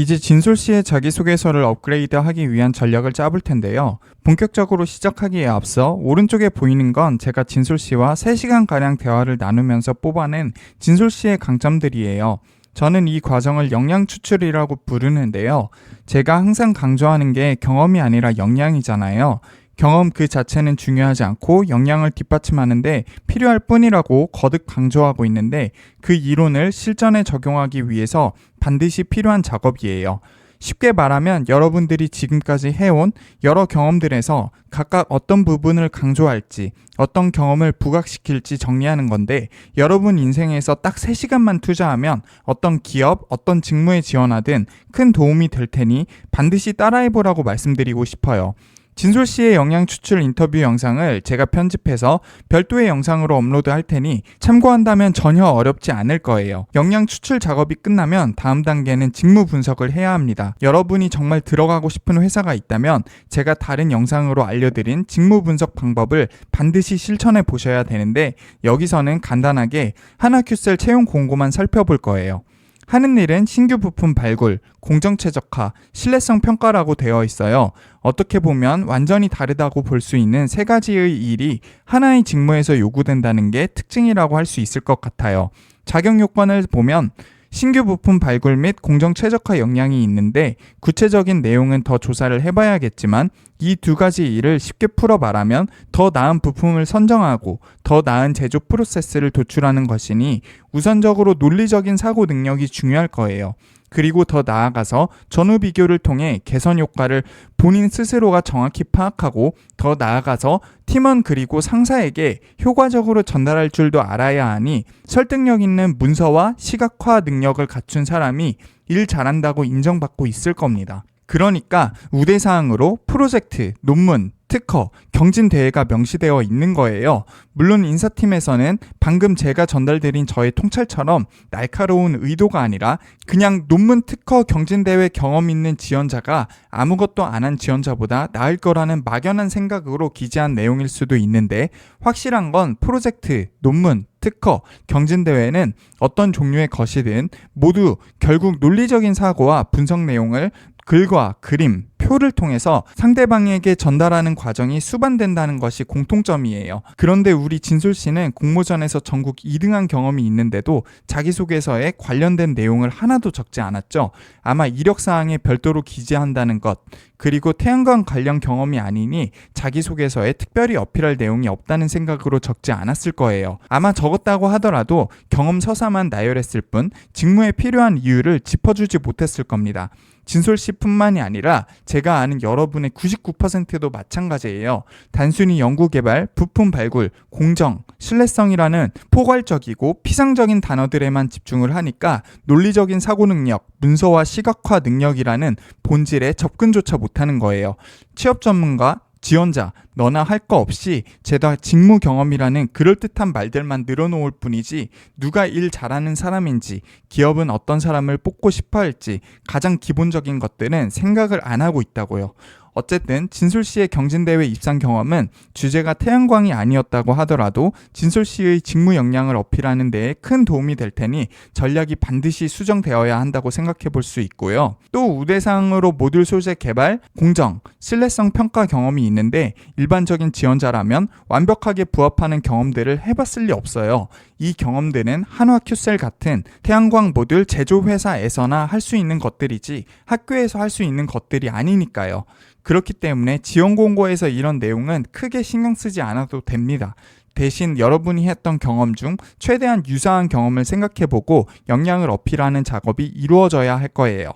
이제 진솔 씨의 자기소개서를 업그레이드하기 위한 전략을 짜볼 텐데요. 본격적으로 시작하기에 앞서 오른쪽에 보이는 건 제가 진솔 씨와 3시간가량 대화를 나누면서 뽑아낸 진솔 씨의 강점들이에요. 저는 이 과정을 역량 추출이라고 부르는데요. 제가 항상 강조하는 게 경험이 아니라 역량이잖아요. 경험 그 자체는 중요하지 않고 역량을 뒷받침하는데 필요할 뿐이라고 거듭 강조하고 있는데 그 이론을 실전에 적용하기 위해서 반드시 필요한 작업이에요. 쉽게 말하면 여러분들이 지금까지 해온 여러 경험들에서 각각 어떤 부분을 강조할지, 어떤 경험을 부각시킬지 정리하는 건데 여러분 인생에서 딱 3시간만 투자하면 어떤 기업, 어떤 직무에 지원하든 큰 도움이 될 테니 반드시 따라해보라고 말씀드리고 싶어요. 진솔 씨의 역량 추출 인터뷰 영상을 제가 편집해서 별도의 영상으로 업로드할 테니 참고한다면 전혀 어렵지 않을 거예요. 역량 추출 작업이 끝나면 다음 단계는 직무 분석을 해야 합니다. 여러분이 정말 들어가고 싶은 회사가 있다면 제가 다른 영상으로 알려드린 직무 분석 방법을 반드시 실천해 보셔야 되는데 여기서는 간단하게 하나큐셀 채용 공고만 살펴볼 거예요. 하는 일은 신규 부품 발굴, 공정 최적화, 신뢰성 평가라고 되어 있어요. 어떻게 보면 완전히 다르다고 볼 수 있는 3가지의 일이 하나의 직무에서 요구된다는 게 특징이라고 할 수 있을 것 같아요. 자격 요건을 보면 신규 부품 발굴 및 공정 최적화 역량이 있는데 구체적인 내용은 더 조사를 해봐야겠지만 이 2가지 일을 쉽게 풀어 말하면 더 나은 부품을 선정하고 더 나은 제조 프로세스를 도출하는 것이니 우선적으로 논리적인 사고 능력이 중요할 거예요. 그리고 더 나아가서 전후 비교를 통해 개선 효과를 본인 스스로가 정확히 파악하고 더 나아가서 팀원 그리고 상사에게 효과적으로 전달할 줄도 알아야 하니 설득력 있는 문서와 시각화 능력을 갖춘 사람이 일 잘한다고 인정받고 있을 겁니다. 그러니까 우대사항으로 프로젝트, 논문, 특허, 경진대회가 명시되어 있는 거예요. 물론 인사팀에서는 방금 제가 전달드린 저의 통찰처럼 날카로운 의도가 아니라 그냥 논문, 특허, 경진대회 경험 있는 지원자가 아무것도 안 한 지원자보다 나을 거라는 막연한 생각으로 기재한 내용일 수도 있는데 확실한 건 프로젝트, 논문, 특허, 경진대회는 어떤 종류의 것이든 모두 결국 논리적인 사고와 분석 내용을 글과 그림, 표를 통해서 상대방에게 전달하는 과정이 수반된다는 것이 공통점이에요. 그런데 우리 진솔 씨는 공모전에서 전국 2등한 경험이 있는데도 자기소개서에 관련된 내용을 하나도 적지 않았죠. 아마 이력사항에 별도로 기재한다는 것, 그리고 태양광 관련 경험이 아니니 자기소개서에 특별히 어필할 내용이 없다는 생각으로 적지 않았을 거예요. 아마 적었다고 하더라도 경험 서사만 나열했을 뿐 직무에 필요한 이유를 짚어주지 못했을 겁니다. 진솔 씨뿐만이 아니라 제가 아는 여러분의 99%도 마찬가지예요. 단순히 연구개발, 부품 발굴, 공정, 신뢰성이라는 포괄적이고 피상적인 단어들에만 집중을 하니까 논리적인 사고 능력, 문서와 시각화 능력이라는 본질에 접근조차 못하는 거예요. 취업 전문가, 지원자, 너나 할 거 없이 죄다 직무 경험이라는 그럴듯한 말들만 늘어놓을 뿐이지 누가 일 잘하는 사람인지 기업은 어떤 사람을 뽑고 싶어 할지 가장 기본적인 것들은 생각을 안 하고 있다고요. 어쨌든 진솔 씨의 경진대회 입상 경험은 주제가 태양광이 아니었다고 하더라도 진솔 씨의 직무 역량을 어필하는 데에 큰 도움이 될 테니 전략이 반드시 수정되어야 한다고 생각해 볼 수 있고요. 또 우대사항으로 모듈 소재 개발, 공정, 신뢰성 평가 경험이 있는데 일반적인 지원자라면 완벽하게 부합하는 경험들을 해봤을 리 없어요. 이 경험들은 한화큐셀 같은 태양광 모듈 제조 회사에서나 할 수 있는 것들이지 학교에서 할 수 있는 것들이 아니니까요. 그렇기 때문에 지원 공고에서 이런 내용은 크게 신경 쓰지 않아도 됩니다. 대신 여러분이 했던 경험 중 최대한 유사한 경험을 생각해보고 역량을 어필하는 작업이 이루어져야 할 거예요.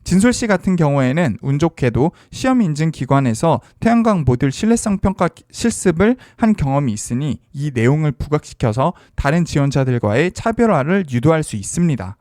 진솔 씨 같은 경우에는 운 좋게도 시험 인증 기관에서 태양광 모듈 신뢰성 평가 실습을 한 경험이 있으니 이 내용을 부각시켜서 다른 지원자들과의 차별화를 유도할 수 있습니다.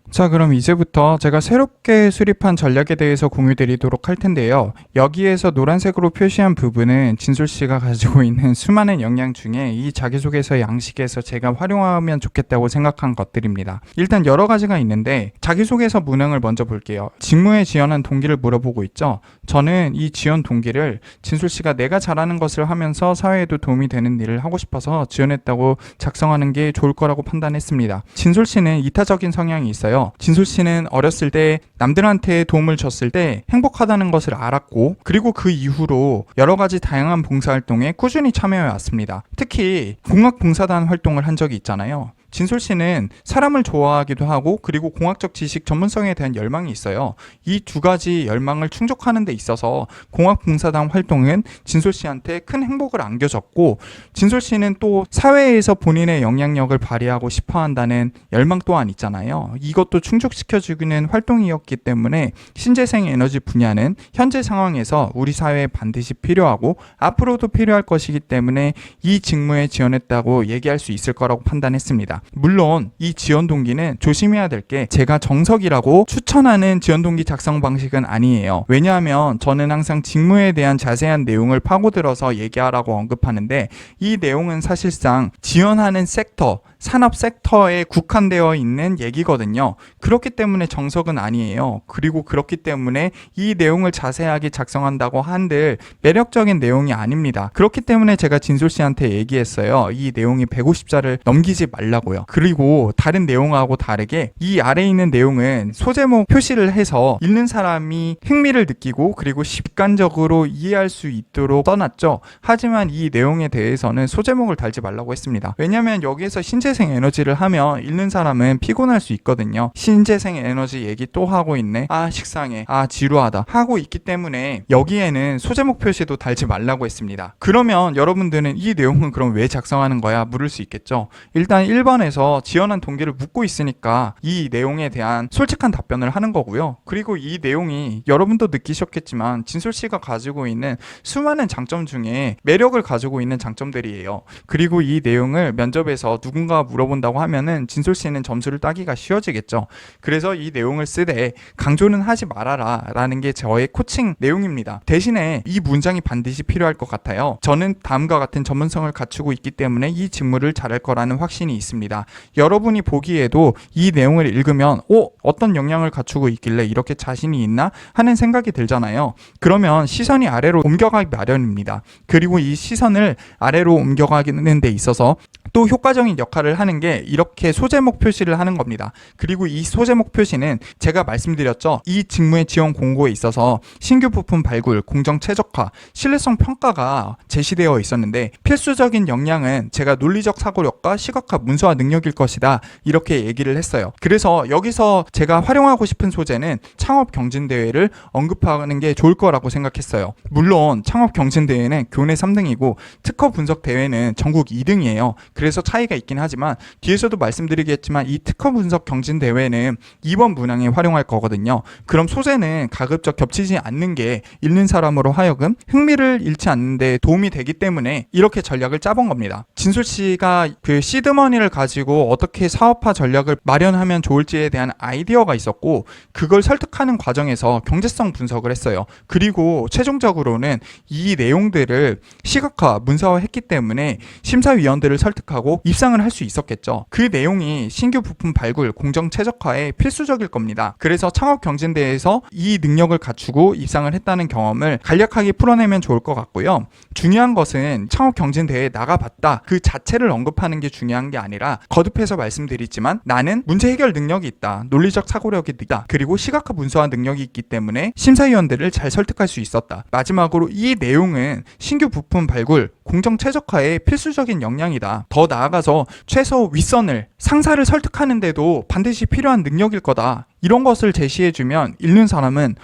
자, 그럼 이제부터 제가 새롭게 수립한 전략에 대해서 공유드리도록 할 텐데요. 여기에서 노란색으로 표시한 부분은 진솔 씨가 가지고 있는 수많은 역량 중에 이 자기소개서 양식에서 제가 활용하면 좋겠다고 생각한 것들입니다. 일단 여러 가지가 있는데 자기소개서 문항을 먼저 볼게요. 직무에 지원한 동기를 물어보고 있죠. 저는 이 지원 동기를 진솔 씨가 내가 잘하는 것을 하면서 사회에도 도움이 되는 일을 하고 싶어서 지원했다고 작성하는 게 좋을 거라고 판단했습니다. 진솔 씨는 이타적인 성향이 있어요. 있는데요. 진솔 씨는 어렸을 때 남들한테 도움을 줬을 때 행복하다는 것을 알았고, 그리고 그 이후로 여러 가지 다양한 봉사활동에 꾸준히 참여해 왔습니다. 특히 공학봉사단 활동을 한 적이 있잖아요. 진솔 씨는 사람을 좋아하기도 하고, 그리고 공학적 지식 전문성에 대한 열망이 있어요. 이 두 가지 열망을 충족하는 데 있어서 공학봉사단 활동은 진솔 씨한테 큰 행복을 안겨줬고, 진솔 씨는 또 사회에서 본인의 영향력을 발휘하고 싶어 한다는 열망 또한 있잖아요. 이것도 충족시켜주는 활동이었기 때문에 신재생 에너지 분야는 현재 상황에서 우리 사회에 반드시 필요하고 앞으로도 필요할 것이기 때문에 이 직무에 지원했다고 얘기할 수 있을 거라고 판단했습니다. 물론 이 지원 동기는 조심해야 될 게, 제가 정석이라고 추천하는 지원 동기 작성 방식은 아니에요. 왜냐하면 저는 항상 직무에 대한 자세한 내용을 파고들어서 얘기하라고 언급하는데, 이 내용은 사실상 지원하는 섹터, 산업 섹터에 국한되어 있는 얘기거든요. 그렇기 때문에 정석은 아니에요. 그리고 그렇기 때문에 이 내용을 자세하게 작성한다고 한들 매력적인 내용이 아닙니다. 그렇기 때문에 제가 진솔 씨한테 얘기했어요. 이 내용이 150자를 넘기지 말라고요. 그리고 다른 내용하고 다르게 이 아래에 있는 내용은 소제목 표시를 해서 읽는 사람이 흥미를 느끼고, 그리고 직관적으로 이해할 수 있도록 써놨죠. 하지만 이 내용에 대해서는 소제목을 달지 말라고 했습니다. 왜냐하면 여기에서 신재생 에너지를 하면 읽는 사람은 피곤할 수 있거든요. 신재생 에너지 얘기 또 하고 있네, 아 식상해, 아 지루하다 하고 있기 때문에 여기에는 소제목 표시도 달지 말라고 했습니다. 그러면 여러분들은 이 내용은 그럼 왜 작성하는 거야? 물을 수 있겠죠. 일단 1번에서 지원한 동기를 묻고 있으니까 이 내용에 대한 솔직한 답변을 하는 거고요. 그리고 이 내용이 여러분도 느끼셨겠지만 진솔 씨가 가지고 있는 수많은 장점 중에 매력을 가지고 있는 장점들이에요. 그리고 이 내용을 면접에서 누군가 물어본다고 하면은 진솔 씨는 점수를 따기가 쉬워지겠죠. 그래서 이 내용을 쓰되 강조는 하지 말아라 라는 게 저의 코칭 내용입니다. 대신에 이 문장이 반드시 필요할 것 같아요. 저는 다음과 같은 전문성을 갖추고 있기 때문에 이 직무를 잘할 거라는 확신이 있습니다. 여러분이 보기에도 이 내용을 읽으면 어떤 역량을 갖추고 있길래 이렇게 자신이 있나 하는 생각이 들잖아요. 그러면 시선이 아래로 옮겨가기 마련입니다. 그리고 이 시선을 아래로 옮겨가는 데 있어서 또 효과적인 역할을 하는 게 이렇게 소제목 표시를 하는 겁니다. 그리고 이 소제목 표시는 제가 말씀드렸죠. 이 직무의 지원 공고에 있어서 신규 부품 발굴, 공정 최적화, 신뢰성 평가가 제시되어 있었는데, 필수적인 역량은 제가 논리적 사고력과 시각화, 문서화 능력일 것이다, 이렇게 얘기를 했어요. 그래서 여기서 제가 활용하고 싶은 소재는 창업 경진대회를 언급하는 게 좋을 거라고 생각했어요. 물론 창업 경진대회는 교내 3등이고 특허 분석 대회는 전국 2등이에요. 그래서 차이가 있긴 하지만 뒤에서도 말씀드리겠지만 이 특허 분석 경진 대회는 2번 문항에 활용할 거거든요. 그럼 소재는 가급적 겹치지 않는 게 읽는 사람으로 하여금 흥미를 잃지 않는 데 도움이 되기 때문에 이렇게 전략을 짜본 겁니다. 진솔 씨가 그 시드머니를 가지고 어떻게 사업화 전략을 마련하면 좋을지에 대한 아이디어가 있었고, 그걸 설득하는 과정에서 경제성 분석을 했어요. 그리고 최종적으로는 이 내용들을 시각화, 문서화했기 때문에 심사위원들을 설득하고 입상을 할 수 있었겠죠. 그 내용이 신규 부품 발굴, 공정 최적화에 필수적일 겁니다. 그래서 창업 경진대회에서 이 능력을 갖추고 입상을 했다는 경험을 간략하게 풀어내면 좋을 것 같고요. 중요한 것은 창업 경진대회에 나가봤다 그 자체를 언급하는 게 중요한 게 아니라, 거듭해서 말씀드리지만 나는 문제 해결 능력이 있다, 논리적 사고력이 있다, 그리고 시각화 문서화 능력이 있기 때문에 심사위원들을 잘 설득할 수 있었다. 마지막으로 이 내용은 신규 부품 발굴, 공정 최적화에 필수적인 역량이다. 더 나아가서 최소 윗선을, 상사를 설득하는데도 반드시 필요한 능력일 거다. 이런 것을 제시해주면 읽는 사람은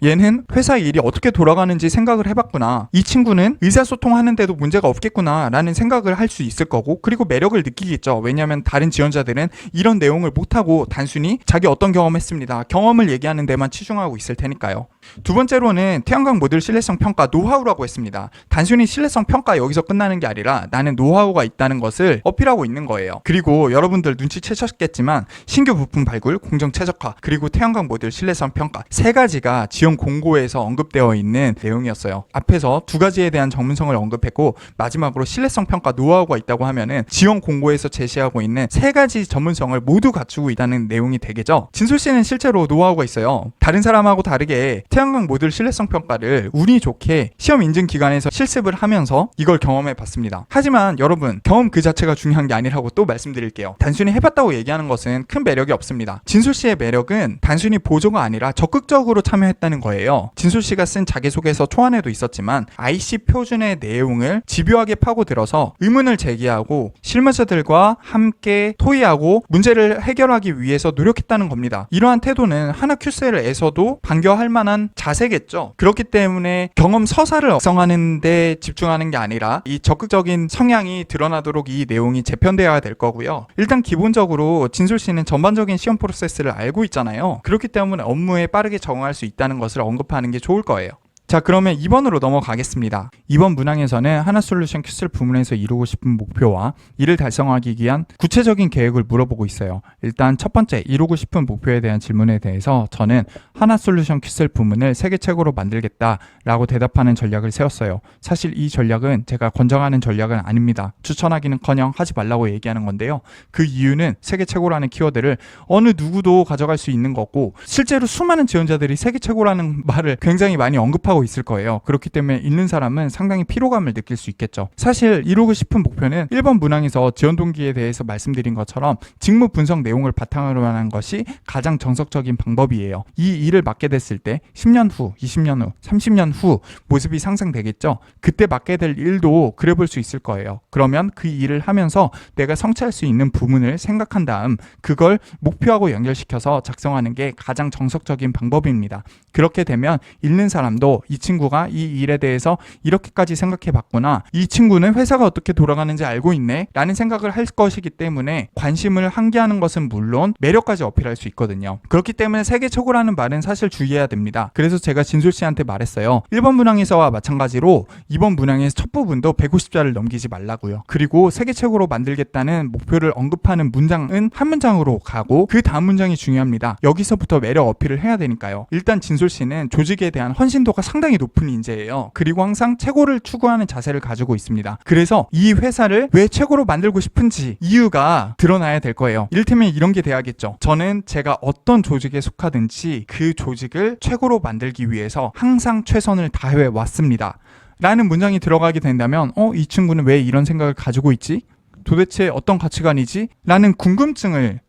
얘는 회사 일이 어떻게 돌아가는지 생각을 해봤구나, 이 친구는 의사소통하는데도 문제가 없겠구나 라는 생각을 할 수 있을 거고, 그리고 매력을 느끼겠죠. 왜냐하면 다른 지원자들은 이런 내용을 못하고 단순히 자기 어떤 경험했습니다, 경험을 얘기하는 데만 치중하고 있을 테니까요. 두 번째로는 태양광 모듈 신뢰성 평가 노하우라고 했습니다. 단순히 신뢰성 평가 여기서 끝나는 게 아니라 나는 노하우가 있다는 것을 어필하고 있는 거예요. 그리고 여러분들 눈치채셨겠지만 신규 부품 발굴, 공정 최적화, 그리고 태양광 모듈 신뢰성 평가 3가지가 지원 공고에서 언급되어 있는 내용이었어요. 앞에서 2가지에 대한 전문성을 언급했고 마지막으로 신뢰성 평가 노하우가 있다고 하면은 지원 공고에서 제시하고 있는 3가지 전문성을 모두 갖추고 있다는 내용이 되겠죠. 진솔씨는 실제로 노하우가 있어요. 다른 사람하고 다르게 태양광 모듈 신뢰성 평가를 운이 좋게 시험 인증 기관에서 실습을 하면서 이걸 경험해 봤습니다. 하지만 여러분, 경험 그 자체가 중요한 게 아니라고 또 말씀드릴게요. 단순히 해봤다고 얘기하는 것은 큰 매력이 없습니다. 진솔씨의 매력은 단순히 보조가 아니라 적극적으로 참여했다는 거예요. 진솔씨가 쓴 자기소개서 초안에도 있었지만 IC 표준의 내용을 집요하게 파고들어서 의문을 제기하고 실무자들과 함께 토의하고 문제를 해결하기 위해서 노력했다는 겁니다. 이러한 태도는 하나 QCL에서도 반겨할 만한 자세겠죠. 그렇기 때문에 경험 서사를 작성하는 데 집중하는 게 아니라 이 적극적인 성향이 드러나도록 이 내용이 재편되어야 될 거고요. 일단 기본적으로 진솔씨는 전반적인 시험 프로세스를 알고 있잖아요. 그렇기 때문에 업무에 빠르게 적응할 수 있다는 것을 언급하는 게 좋을 거예요. 자, 그러면 2번으로 넘어가겠습니다. 2번 문항에서는 하나솔루션 QCL 부문에서 이루고 싶은 목표와 이를 달성하기 위한 구체적인 계획을 물어보고 있어요. 일단 첫 번째, 이루고 싶은 목표에 대한 질문에 대해서 저는 하나솔루션 QCL 부문을 세계 최고로 만들겠다라고 대답하는 전략을 세웠어요. 사실 이 전략은 제가 권장하는 전략은 아닙니다. 추천하기는커녕 하지 말라고 얘기하는 건데요. 그 이유는 세계 최고라는 키워드를 어느 누구도 가져갈 수 있는 거고 실제로 수많은 지원자들이 세계 최고라는 말을 굉장히 많이 언급하고 있을 거예요. 그렇기 때문에 읽는 사람은 상당히 피로감을 느낄 수 있겠죠. 사실 이루고 싶은 목표는 1번 문항에서 지원 동기에 대해서 말씀드린 것처럼 직무 분석 내용을 바탕으로 하는 것이 가장 정석적인 방법이에요. 이 일을 맡게 됐을 때 10년 후, 20년 후, 30년 후 모습이 상상되겠죠. 그때 맡게 될 일도 그려볼 수 있을 거예요. 그러면 그 일을 하면서 내가 성취할 수 있는 부분을 생각한 다음 그걸 목표하고 연결시켜서 작성하는 게 가장 정석적인 방법입니다. 그렇게 되면 읽는 사람도 이 친구가 이 일에 대해서 이렇게까지 생각해 봤구나, 이 친구는 회사가 어떻게 돌아가는지 알고 있네 라는 생각을 할 것이기 때문에 관심을 환기하는 것은 물론 매력까지 어필할 수 있거든요. 그렇기 때문에 세계 최고라는 말은 사실 주의해야 됩니다. 그래서 제가 진솔씨한테 말했어요. 1번 문항에서와 마찬가지로 2번 문항의 첫 부분도 150자를 넘기지 말라고요. 그리고 세계 최고로 만들겠다는 목표를 언급하는 문장은 한 문장으로 가고 그 다음 문장이 중요합니다. 여기서부터 매력 어필을 해야 되니까요. 일단 진솔씨는 조직에 대한 헌신도가 상당히 높은 인재예요. 그리고 항상 최고를 추구하는 자세를 가지고 있습니다. 그래서 이 회사를 왜 최고로 만들고 싶은지 이유가 드러나야 될 거예요. 이를테면 이런 게 돼야겠죠. 저는 제가 어떤 조직에 속하든지 그 조직을 최고로 만들기 위해서 항상 최선을 다해 왔습니다. 라는 문장이 들어가게 된다면 이 친구는 왜 이런 생각을 가지고 있지? 도대체 어떤 가치관이지? 라는 궁금증을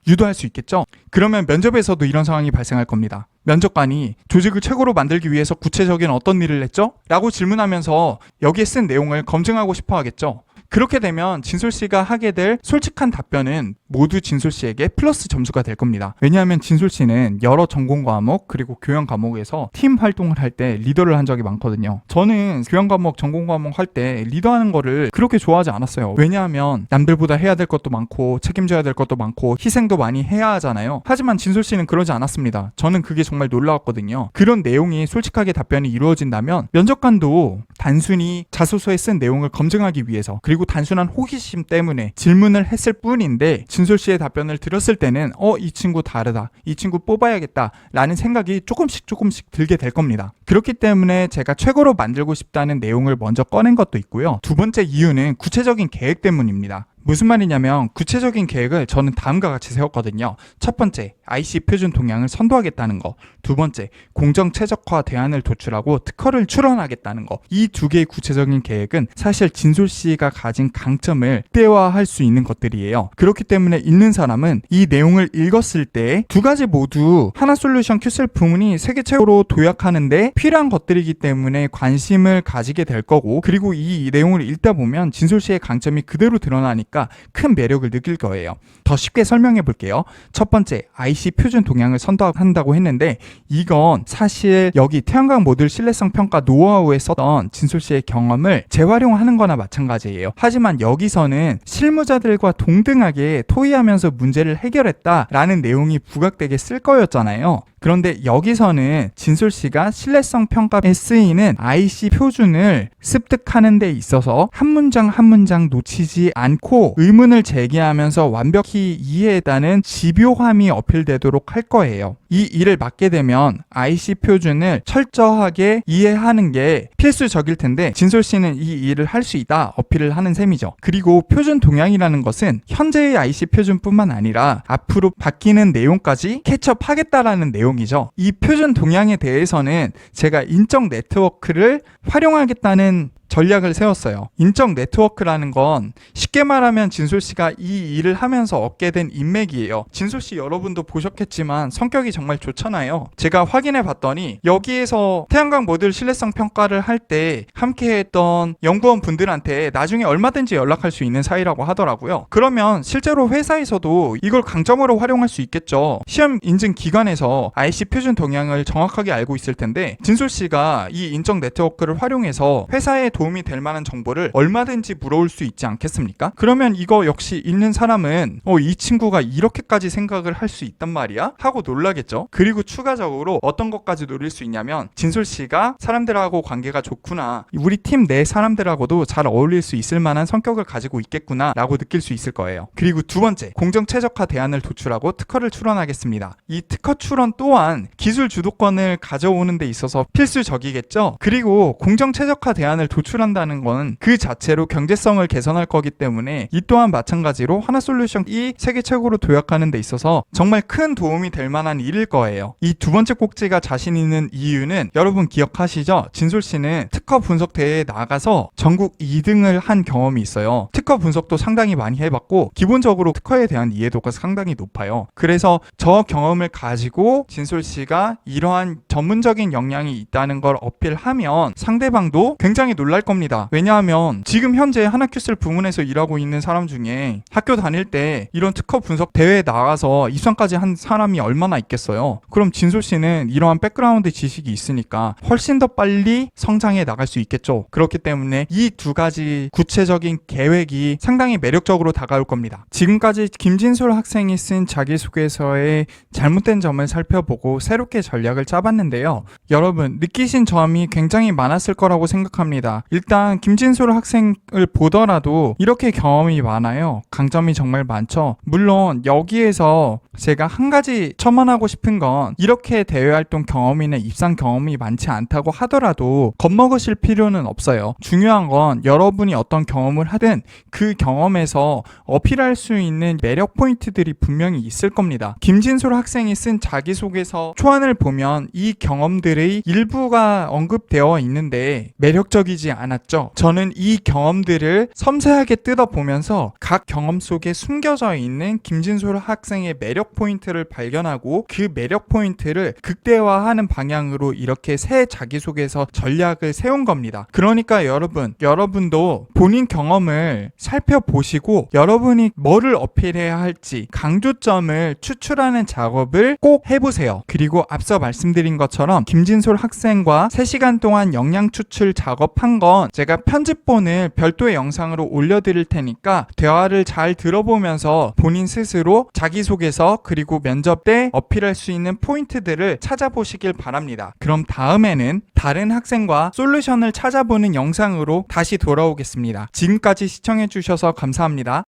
유도할 수 있겠죠. 그러면 면접에서도 이런 상황이 발생할 겁니다. 면접관이 조직을 최고로 만들기 위해서 구체적인 어떤 일을 했죠? 라고 질문하면서 여기에 쓴 내용을 검증하고 싶어 하겠죠. 그렇게 되면 진솔씨가 하게 될 솔직한 답변은 모두 진솔씨에게 플러스 점수가 될 겁니다. 왜냐하면 진솔씨는 여러 전공 과목 그리고 교양 과목에서 팀 활동을 할 때 리더를 한 적이 많거든요. 저는 교양 과목, 전공 과목 할 때 리더하는 거를 그렇게 좋아하지 않았어요. 왜냐하면 남들보다 해야 될 것도 많고 책임져야 될 것도 많고 희생도 많이 해야 하잖아요. 하지만 진솔씨는 그러지 않았습니다. 저는 그게 정말 놀라웠거든요. 그런 내용이 솔직하게 답변이 이루어진다면 면접관도 단순히 자소서에 쓴 내용을 검증하기 위해서 그리고 단순한 호기심 때문에 질문을 했을 뿐인데 진솔씨의 답변을 들었을 때는 이 친구 다르다, 이 친구 뽑아야겠다 라는 생각이 조금씩 들게 될 겁니다. 그렇기 때문에 제가 최고로 만들고 싶다는 내용을 먼저 꺼낸 것도 있고요. 두 번째 이유는 구체적인 계획 때문입니다. 무슨 말이냐면 구체적인 계획을 저는 다음과 같이 세웠거든요. 첫 번째, IC 표준 동향을 선도하겠다는 거. 두 번째, 공정 최적화 대안을 도출하고 특허를 출원하겠다는 거. 이 두 개의 구체적인 계획은 사실 진솔씨가 가진 강점을 극대화할 수 있는 것들이에요. 그렇기 때문에 읽는 사람은 이 내용을 읽었을 때 두 가지 모두 하나솔루션 QCL 부문이 세계 최고로 도약하는데 필요한 것들이기 때문에 관심을 가지게 될 거고, 그리고 이 내용을 읽다 보면 진솔씨의 강점이 그대로 드러나니까 큰 매력을 느낄 거예요. 더 쉽게 설명해 볼게요. 첫 번째, IC 표준 동향을 선도한다고 했는데 이건 사실 여기 태양광 모듈 신뢰성 평가 노하우에 썼던 진솔씨의 경험을 재활용하는 거나 마찬가지예요. 하지만 여기서는 실무자들과 동등하게 토의하면서 문제를 해결했다라는 내용이 부각되게 쓸 거였잖아요. 그런데 여기서는 진솔씨가 신뢰성 평가에 쓰이는 IC 표준을 습득하는 데 있어서 한 문장 한 문장 놓치지 않고 의문을 제기하면서 완벽히 이해했다는 집요함이 어필되도록 할 거예요. 이 일을 맡게 되면 IC 표준을 철저하게 이해하는 게 필수적일 텐데 진솔씨는 이 일을 할 수 있다 어필을 하는 셈이죠. 그리고 표준 동향이라는 것은 현재의 IC 표준뿐만 아니라 앞으로 바뀌는 내용까지 캐치업하겠다라는 내용이죠. 이 표준 동향에 대해서는 제가 인적 네트워크를 활용하겠다는 전략을 세웠어요. 인적 네트워크라는 건 쉽게 말하면 진솔씨가 이 일을 하면서 얻게 된 인맥이에요. 진솔씨 여러분도 보셨겠지만 성격이 정말 좋잖아요. 제가 확인해 봤더니 여기에서 태양광 모듈 신뢰성 평가를 할 때 함께 했던 연구원 분들한테 나중에 얼마든지 연락할 수 있는 사이라고 하더라고요. 그러면 실제로 회사에서도 이걸 강점으로 활용할 수 있겠죠. 시험 인증 기관에서 IC 표준 동향을 정확하게 알고 있을 텐데 진솔씨가 이 인적 네트워크를 활용해서 회사에 도움이 될 만한 정보를 얼마든지 물어올 수 있지 않겠습니까? 그러면 이거 역시 읽는 사람은 이 친구가 이렇게까지 생각을 할 수 있단 말이야? 하고 놀라겠죠? 그리고 추가적으로 어떤 것까지 노릴 수 있냐면 진솔씨가 사람들하고 관계가 좋구나, 우리 팀 내 사람들하고도 잘 어울릴 수 있을 만한 성격을 가지고 있겠구나 라고 느낄 수 있을 거예요. 그리고 두 번째, 공정 최적화 대안을 도출하고 특허를 출원하겠습니다. 이 특허 출원 또한 기술 주도권을 가져오는 데 있어서 필수적이겠죠? 그리고 공정 최적화 대안을 도출한다는 건 그 자체로 경제성을 개선할 거기 때문에 이 또한 마찬가지로 하나솔루션이 세계 최고로 도약하는 데 있어서 정말 큰 도움이 될 만한 일일 거예요. 이 두 번째 꼭지가 자신 있는 이유는 여러분 기억하시죠? 진솔씨는 특허 분석 대회에 나가서 전국 2등을 한 경험이 있어요. 특허 분석도 상당히 많이 해봤고 기본적으로 특허에 대한 이해도가 상당히 높아요. 그래서 저 경험을 가지고 진솔씨가 이러한 전문적인 역량이 있다는 걸 어필하면 상대방도 굉장히 놀랄 겁니다. 왜냐하면 지금 현재 하나큐슬 부문에서 일하고 있는 사람 중에 학교 다닐 때 이런 특허 분석 대회에 나가서 입상까지 한 사람이 얼마나 있겠어요. 그럼 진솔씨는 이러한 백그라운드 지식이 있으니까 훨씬 더 빨리 성장해 나갈 수 있겠죠. 그렇기 때문에 이 두 가지 구체적인 계획이 상당히 매력적으로 다가올 겁니다. 지금까지 김진솔 학생이 쓴 자기소개서의 잘못된 점을 살펴보고 새롭게 전략을 짜봤는데요. 여러분 느끼신 점이 굉장히 많았을 거라고 생각합니다. 일단 김진솔 학생을 보더라도 이렇게 경험이 많아요. 강점이 정말 많죠. 물론 여기에서 제가 한 가지 첨언하고 싶은 건 이렇게 대외활동 경험이나 입상 경험이 많지 않다고 하더라도 겁먹으실 필요는 없어요. 중요한 건 여러분이 어떤 경험을 하든 그 경험에서 어필할 수 있는 매력 포인트들이 분명히 있을 겁니다. 김진솔 학생이 쓴 자기소개서 초안을 보면 이 경험들의 일부가 언급되어 있는데 매력적이지 않았죠. 저는 이 경험들을 섬세하게 뜯어보면서 각 경험 속에 숨겨져 있는 김진솔 학생의 매력 포인트를 발견하고 그 매력 포인트를 극대화하는 방향으로 이렇게 새 자기소개서 전략을 세운 겁니다. 그러니까 여러분도 본인 경험을 살펴보시고 여러분이 뭐를 어필해야 할지 강조점을 추출하는 작업을 꼭 해보세요. 그리고 앞서 말씀드린 것처럼 김진솔 학생과 3시간 동안 역량 추출 작업한 건 제가 편집본을 별도의 영상으로 올려드릴 테니까 대화를 잘 들어보면서 본인 스스로 자기소개서 그리고 면접 때 어필할 수 있는 포인트들을 찾아보시길 바랍니다. 그럼 다음에는 다른 학생과 솔루션을 찾아보는 영상으로 다시 돌아오겠습니다. 지금까지 시청해주셔서 감사합니다.